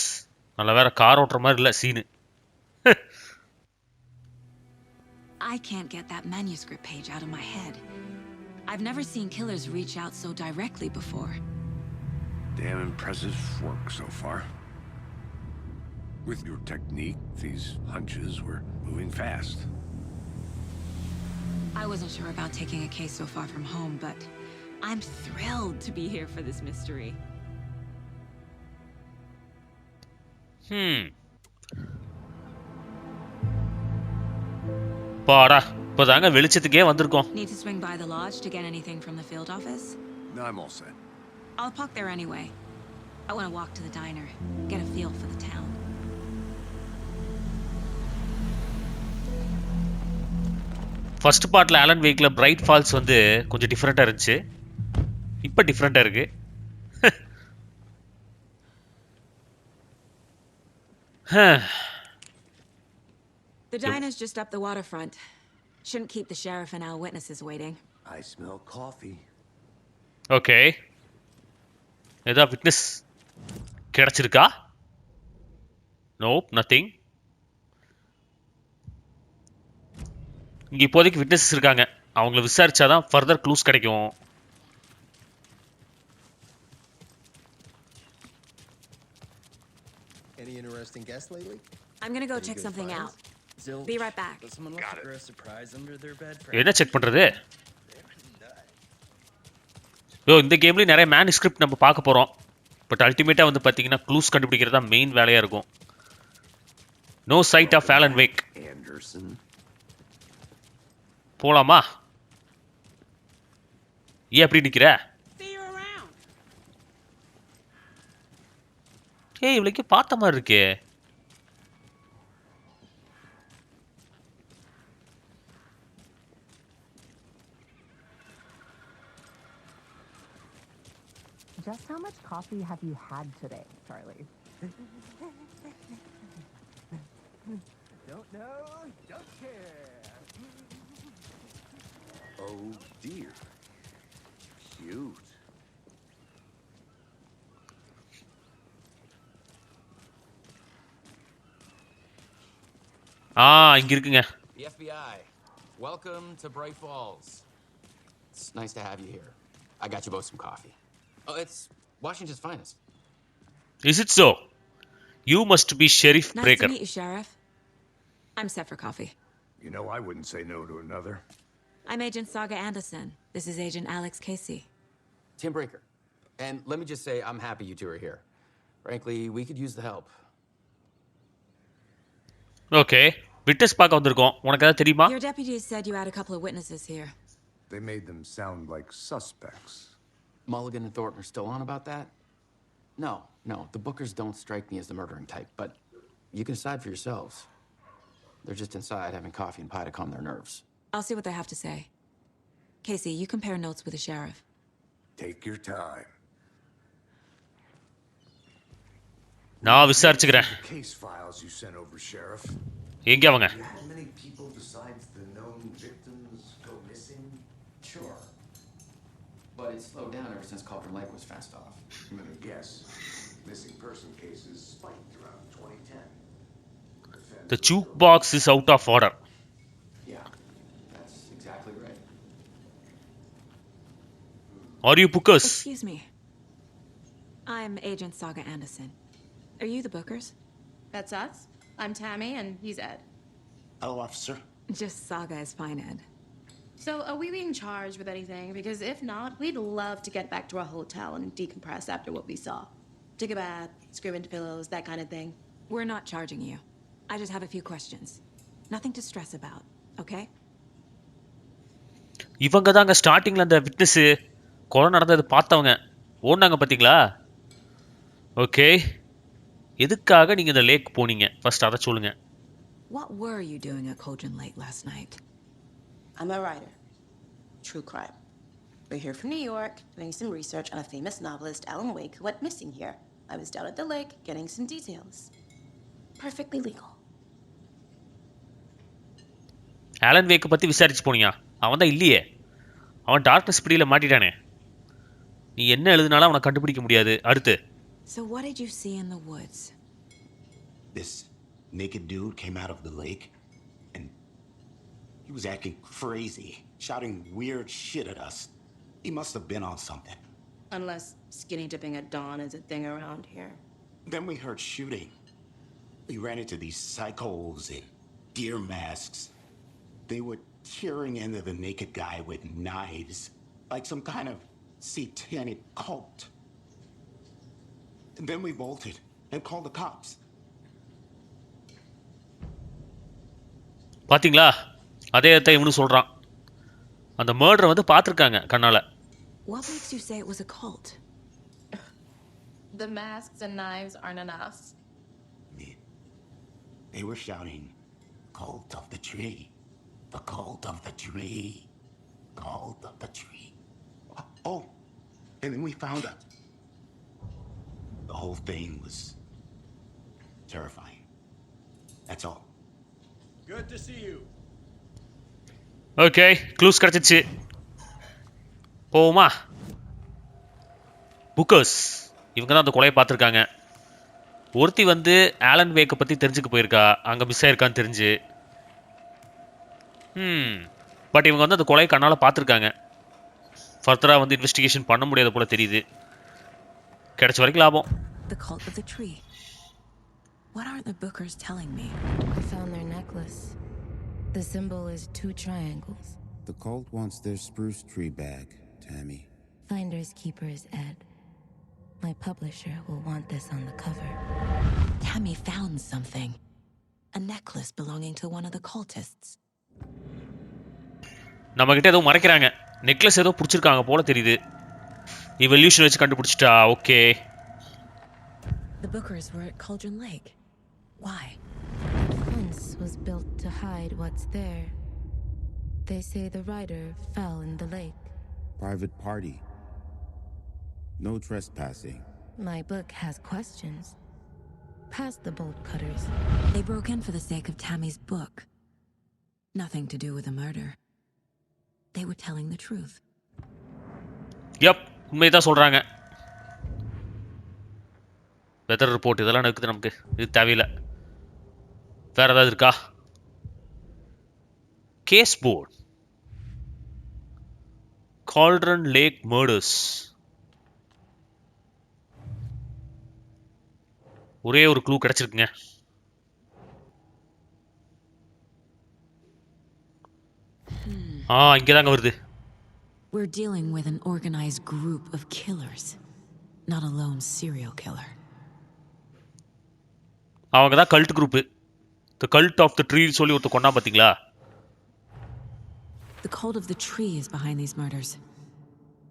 நல்ல வேற கார் ஓட்டுற மாதிரி இல்ல Seenu. I can't get that manuscript page out of my head. I've never seen killers reach out so directly before. Damn impressive work so far. With your technique, these hunches were moving fast. I wasn't sure about taking a case so far from home, but I'm thrilled to be here for this mystery. பாடா இப்போதாங்க வெளிச்சத்துக்கே வந்திருக்கோம். Need to swing by the lodge to get anything from the field office? No, I'm all set. I'll park there anyway. I want to walk to the diner, get a feel for the town. First பார்ட்ல Alan வேக்ல bright falls வந்து கொஞ்சம் டிஃப்ரெண்டா இருந்துச்சு. இப்போ டிஃப்ரெண்டா இருக்கு. The diner's just up the waterfront. Shouldn't keep the sheriff and our witnesses waiting. I smell coffee. Okay. ஏதா விட்னஸ் கிடைச்சிருக்கா? நோப், நத்திங். இங்க இப்போதைக்கு விட்னஸஸ் இருக்காங்க. அவங்கள விசாரிச்சாதான் ஃபர்தர் க்ளூஸ் கிடைக்கும். Any interesting guests lately? I'm gonna go check something out. Be right back. Does someone look for a surprise under their bed? என்ன check பண்றது? இந்த கேம்லயும் நிறைய மேனுஸ்கிரிப்ட் நம்ம பார்க்க போறோம். பட் அல்டிமேட்டா வந்து பாத்தீங்கன்னா க்ளூஸ் கண்டுபிடிக்கிறது தான் மெயின் வேலையா இருக்கும். No sight of Alan Wake. Anderson. போலாமா? ஏன் அப்படி நிக்கிற? ஏய் இவளுக்கு பார்த்த மாதிரி இருக்கே. Just how much coffee have you had today, Charlie? Don't know, don't care. Oh dear. Cute. இங்க இருக்குங்க. The FBI. Welcome to Bright Falls. It's nice to have you here. I got you both some coffee. Oh, it's Washington's finest. Is it so? You must be Sheriff Nice Breaker. to meet you, Sheriff. I'm set for coffee. You know, I wouldn't say no to another. I'm Agent Saga Anderson. This is Agent Alex Casey. Tim Breaker. And let me just say, I'm happy you two are here. Frankly, we could use the help. Okay. Witness பார்க்க வந்திருக்கோம். உனக்கு ஏதாவது தெரியுமா? Your deputies said you had a couple of witnesses here. They made them sound like suspects. Mulligan and Thornton are still on about that? No. The Bookers don't strike me as the murdering type, but you can decide for yourselves. They're just inside having coffee and pie to calm their nerves. I'll see what they have to say. Casey, you compare notes with the sheriff. Take your time. நான் விசாரிச்சுக்கிறேன். Case files you sent over, Sheriff. எங்க அவங்க? How many people besides the known victims go missing? Sure. But it slowed down ever since Cauldron Lake was fenced off. I'm gonna guess. Missing person cases spiked around 2010. The jukebox is out of order. Yeah, that's exactly right. Are you bookers? Excuse me. I'm Agent Saga Anderson. Are you the Bookers? That's us. I'm Tammy, and he's Ed. Hello, officer. Just Saga is fine, Ed. So, are we being charged with anything? Because if not, we'd love to get back to our hotel and decompress after what we saw. Take a bath, scream into pillows, that kind of thing. We're not charging you. I just have a few questions. Nothing to stress about, okay? இவங்க தாங்க ஸ்டார்டிங்ல அந்த witness கொலை நடந்தது பார்த்தவங்க. ஓடுனாங்க பாத்தீங்களா? Okay. எதுக்காக நீங்க இந்த லேக் போனீங்க? ஃபர்ஸ்ட் அத சொல்லுங்க. What were you doing at Cauldron Lake last night? I'm a writer. True crime. We're here from New York, doing some research on a famous novelist, Alan Wake, who went missing here. I was down at the lake, getting some details. Perfectly legal. Alan வேக்க பத்தி விசாரிச்சு போனியா? அவன் தான் இல்லையே. அவன் darkness பிடியில மாட்டிட்டானே. நீ என்ன எழுதுனாலும் அவனை கண்டுபிடிக்க முடியாது. அடுத்து So what did you see in the woods? This naked dude came out of the lake, and he was acting crazy, shouting weird shit at us. He must have been on something. Unless skinny dipping at dawn is a thing around here. Then we heard shooting. We ran into these psychos in deer masks. They were tearing into the naked guy with knives, like some kind of satanic cult. And then we bolted and called the cops. பாத்தீங்களா, அதே தான் இவனு சொல்றான். அந்த murder வந்து பார்த்திருக்காங்க கண்ணால. What makes you say it was a cult? The masks and knives aren't enough. They were shouting, "Cult of the tree, the cult of the tree, cult of the tree." Oh, and then we found out. The whole thing was terrifying. That's all. Good to see you. Okay, clues கிடைச்சிச்சு. போமா. Bookers இவங்க தான் அந்த கொலையை பார்த்துருக்காங்க. ஒருத்தி வந்து Alan வேக்கை பற்றி தெரிஞ்சுக்க போயிருக்கா, அங்கே மிஸ் ஆயிருக்கான்னு தெரிஞ்சு. பட் இவங்க வந்து அந்த கொலையை கண்ணால் பார்த்துருக்காங்க. ஃபர்தராக வந்து இன்வெஸ்டிகேஷன் பண்ண முடியாத போல தெரியுது. கிடைச்ச வரைக்கும் லாபம். The cult of the tree. What aren't the bookers telling me? I found their necklace. The symbol is 2 triangles. The cult wants their spruce tree bag, Tammy. Finders keepers, Ed. My publisher will want this on the cover. Tammy found something. A necklace belonging to one of the cultists. நம்ம கிட்ட ஏதோ மறைக்கிறாங்க. Necklace ஏதோ பிடிச்சிருக்காங்க போல தெரியுது. Evolution வச்சு கண்டுபிடிச்சிட்டா. Okay. The bookers were at Cauldron Lake. Why? The fence was built to hide what's there. They say the rider fell in the lake. Private party. No trespassing. My book has questions. Past the bolt cutters. They broke in for the sake of Tammy's book. Nothing to do with the murder. They were telling the truth. Yep, உண்மைதான் சொல்றாங்க. Weather report இதெல்லாம் இருக்குது நமக்கு. இது தேவையில்லை. வேற ஏதாவது இருக்கா? Case board. Cauldron Lake murders. ஒரே ஒரு க்ளூ கிடைச்சிருக்குங்க. இங்கே தாங்க வருது. We're dealing with an organized group of killers, not a lone serial killer. அவங்க தான் cult group. The cult of the tree சொல்லி ஒருத்தர் கொண்டா பாத்தீங்களா? The cult of the tree is behind these murders.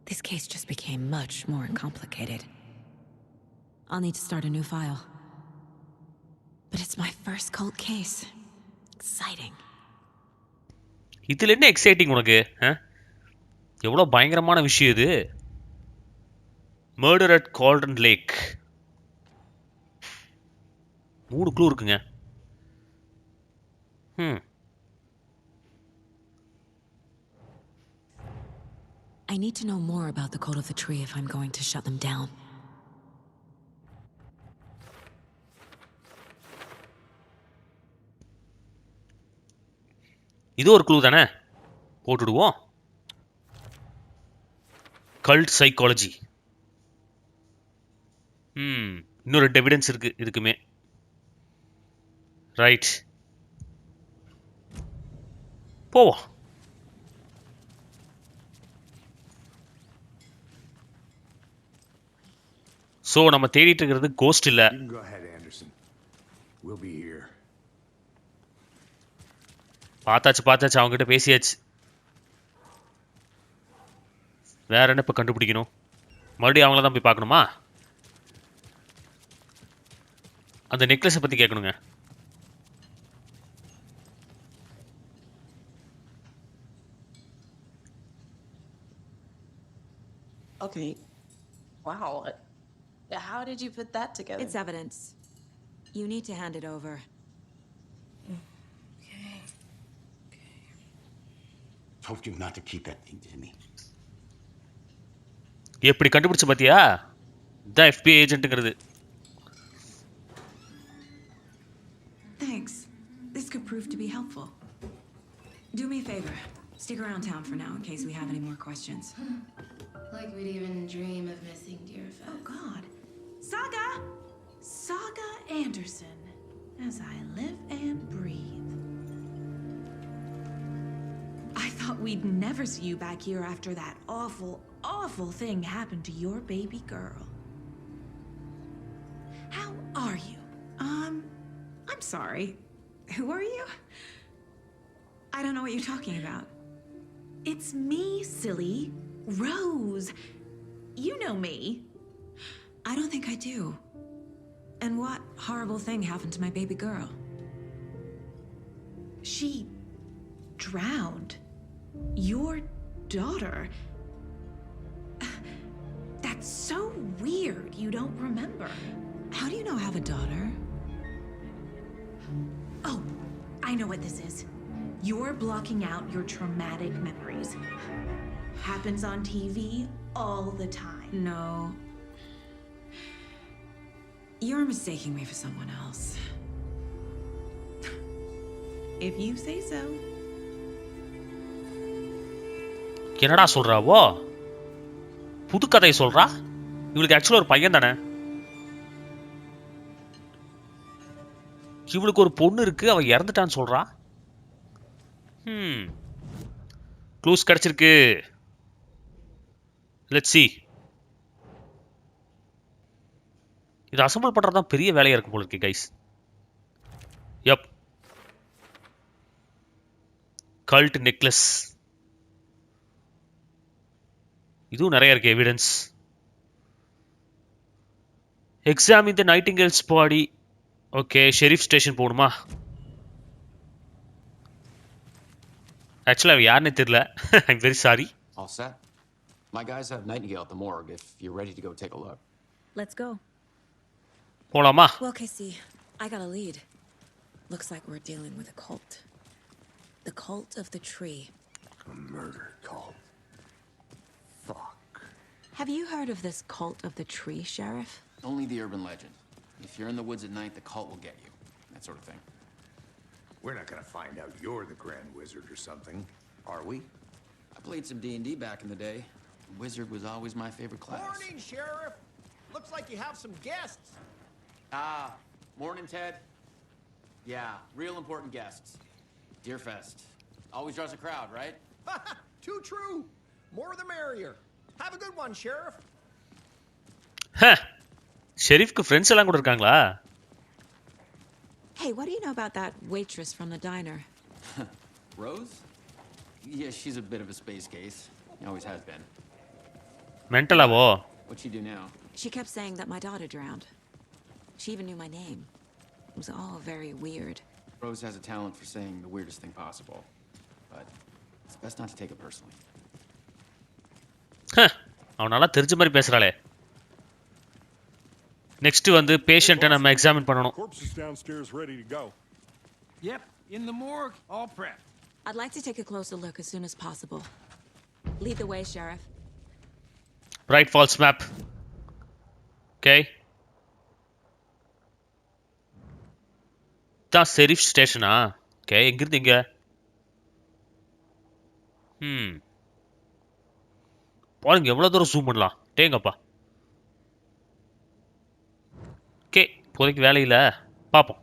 This case just became much more complicated. I'll need to start a new file. But it's my first cult case. Exciting. இதுல என்ன exciting உனக்கு? எவ்வளோ பயங்கரமான விஷயம் இது. Murder at Cauldron Lake. 3 clue இருக்குங்க. I need to know more about the cult of the tree if I'm going to shut them down. இது ஒரு க்ளூ தானே, போட்டுடுவோம். Cult psychology. இன்னொரு எவிடன்ஸ் இருக்கு இதுக்குமே. ரைட், போவோம். ஸோ நம்ம தேடிட்டு இருக்கிறது கோஸ்ட் இல்லை. You can go ahead, Anderson. We'll be here. பார்த்தாச்சு அவங்ககிட்ட பேசியாச்சு. வேற என்ன இப்போ கண்டுபிடிக்கணும்? மறுபடியும் அவங்கள தான் போய் பார்க்கணுமா? அந்த நெக்லஸை பற்றி கேட்கணுங்க. Okay. Wow. How did you put that together? It's evidence. You need to hand it over. Told you not to keep that thing to me. எப்படி கண்டுபிடிச்ச பாத்தியா? இதான் FBI ஏஜென்ட்ங்கிறது. Thanks. This could prove to be helpful. Do me a favor. Stick around town for now in case we have any more questions. Like we'd even dream of missing dear Fez. Oh, God. Saga! Saga Anderson. As I live and breathe. I thought we'd never see you back here after that awful, awful thing happened to your baby girl. How are you? I'm sorry. Who are you? I don't know what you're talking about. It's me, silly. Rose. You know me. I don't think I do. And what horrible thing happened to my baby girl? She drowned. Your daughter. That's so weird you don't remember. How do you know I have a daughter? Oh, I know what this is. You're blocking out your traumatic memories. Happens on TV all the time. No. You're mistaking me for someone else. If you say so. என்னடா சொல்றாவோ? புது கதை சொல்றா? இவளுக்கு ஆக்சுவலா ஒரு பையன் தானே? இவளுக்கு ஒரு பொண்ணு இருக்கு, அவ இறந்துட்டான்னு சொல்றா. க்ளூஸ் கிடைச்சிருக்கு. Let's see. இது அசம்பிள் பண்றதா பெரிய வேலையா இருக்கும் போல இருக்கு கைஸ். யப். Cult necklace. இதுவும் நிறைய இருக்கு எவிடன்ஸ். எக்ஸாமின் தி நைட்டிங்கேல்ஸ் பாடி. ஓகே, ஷெரீஃப் ஸ்டேஷன் போகணுமா? ஆக்சுவலா யாருன்னு தெரியல. I'm very sorry. All set. My guys have Nightingale at the morgue if you're ready to go take a look. Let's go. போலாமா? Well, Casey, I got a lead. Looks like we're dealing with a cult. The cult of the tree. A murder cult. Fuck. Have you heard of this cult of the tree, Sheriff? Only the urban legend. If you're in the woods at night, the cult will get you. That sort of thing. We're not gonna find out you're the Grand Wizard or something, are we? I played some D&D back in the day. Wizard was always my favorite class. Morning, Sheriff. Looks like you have some guests. Morning, Ted. Yeah, real important guests. Deerfest. Always draws a crowd, right? Too true. More the merrier. Have a good one, Sheriff. ஷெரீஃப்க்கு friends எல்லாம் கூட இருக்காங்களா? Hey, what do you know about that waitress from the diner? Rose? Yeah, she's a bit of a space case. Always has been. மென்டலாவோ? What'd she do now? She kept saying that my daughter drowned. She even knew my name. It was all very weird. Rose has a talent for saying the weirdest thing possible. But it's best not to take it personally. அவன் நல்லா தெரிஞ்ச மாதிரி பேசுறாளே. Next வந்து பேஷண்ட்டை நம்ம examine பண்ணணும். Corpse is downstairs ready to go. Yep, in the morgue, all prepped. I'd like to take a closer look as soon as possible. Lead the way, Sheriff. Bright Falls map. Okay. தான் Sharif ஸ்டேஷனா? Okay, எங்க இருந்து இங்க? பாருங்க எவ்வளவு தூரம் zoom பண்ணலாம். டேங்கப்பா. Okay, இப்போதைக்கு வேலையில பார்ப்போம்.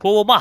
போவோமா?